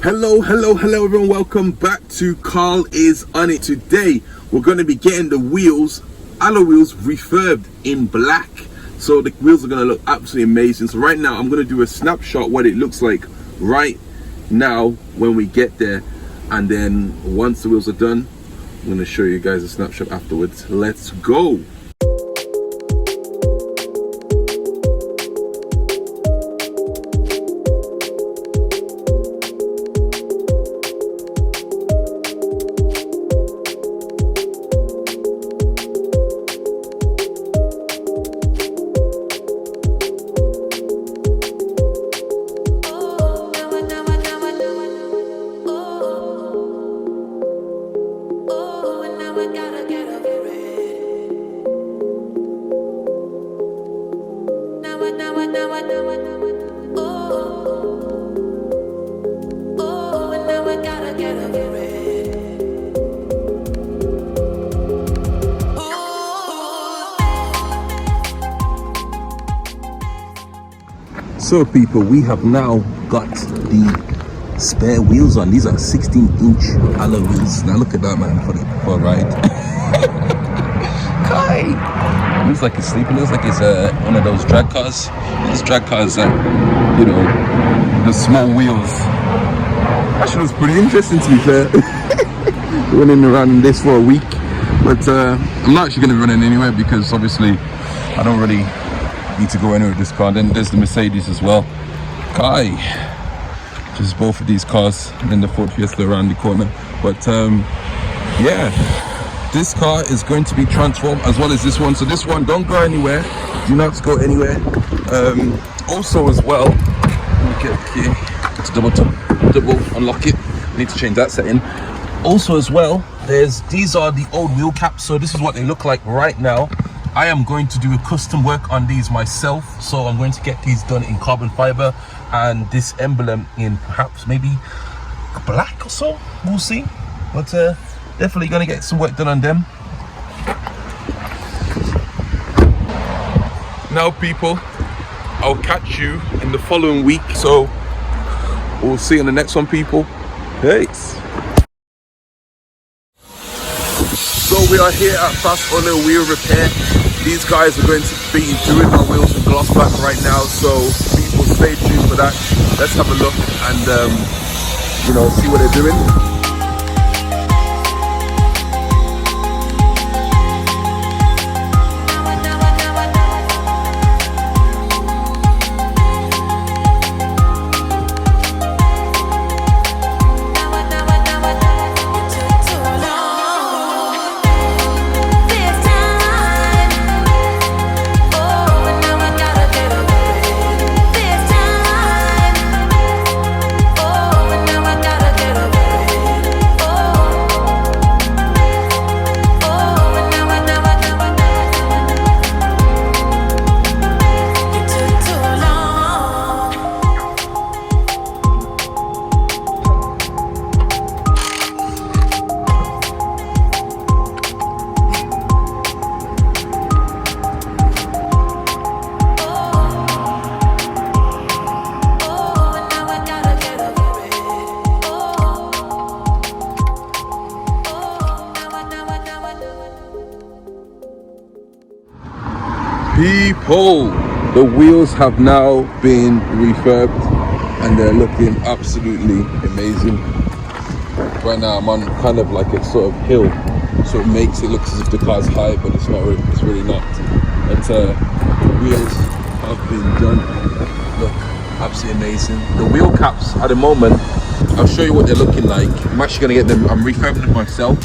Hello everyone, welcome back to Carl is on it. Today we're going to be getting the wheels, alloy wheels, refurbed in black. So the wheels are going to look absolutely amazing. So right now I'm going to do a snapshot what it looks like right now when we get there, and then once the wheels are done I'm going to show you guys a snapshot afterwards. Let's go. So people, we have now got the spare wheels on. These are 16-inch alloy wheels. Now look at that, man, for a ride. Kai! Looks like it's sleeping. Looks like it's one of those drag cars. These drag cars that, you know, the small wheels. Actually, it's pretty interesting to be fair. Running around in this for a week. But I'm not actually going to run it anywhere because obviously I don't really need to go anywhere with this car. And then there's the Mercedes as well. Kai, just both of these cars, and then the Ford Fiesta around the corner. But yeah, this car is going to be transformed as well as this one. So this one, don't go anywhere, do not go anywhere. Also as well, let me get the key to double unlock it. I need to change that setting. Also as well, these are the old wheel caps. So this is what they look like right now. I am going to do a custom work on these myself, so I'm going to get these done in carbon fiber and this emblem in perhaps maybe black or so, we'll see. But definitely gonna get some work done on them. Now people, I'll catch you in the following week, so we'll see you in the next one, people. Peace. So we are here at Fast Auto Wheel Repair. These guys are going to be doing our wheels and gloss back right now, so people stay tuned for that. Let's have a look and you know, see what they're doing. People, the wheels have now been refurbed and they're looking absolutely amazing. Right now I'm on kind of like a sort of hill, so it makes it look as if the car's high, but it's not. It's really not. But the wheels have been done. Look, absolutely amazing. The wheel caps at the moment, I'll show you what they're looking like. I'm actually gonna get them. I'm refurbing them myself,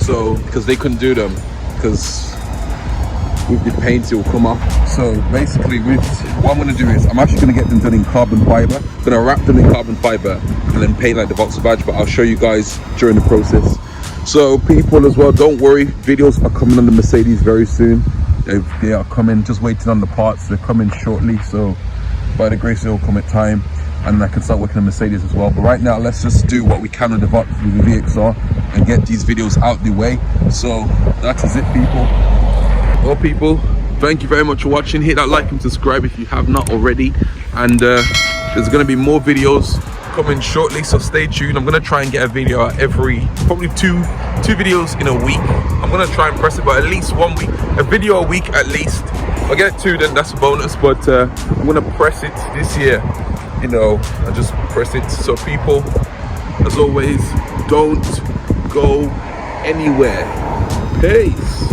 so because they couldn't do them because with the paint it will come off. So basically what I'm going to do is I'm actually going to get them done in carbon fiber. I'm going to wrap them in carbon fiber and then paint like the Vauxhall badge, but I'll show you guys during the process. So people as well, don't worry, videos are coming on the Mercedes very soon. They are coming, just waiting on the parts. They're coming shortly, so by the grace it will come at time, and I can start working on Mercedes as well. But right now let's just do what we can with the VXR and get these videos out the way. So that is it, people. Well people, thank you very much for watching. Hit that like and subscribe if you have not already, and there's going to be more videos coming shortly, so stay tuned. I'm gonna try and get a video out probably two videos in a week. I'm gonna try and press it, but at least 1 week, a video a week at least. If I get 2, then that's a bonus, but I'm gonna press it this year, you know. I just press it. So people, as always, don't go anywhere. Peace.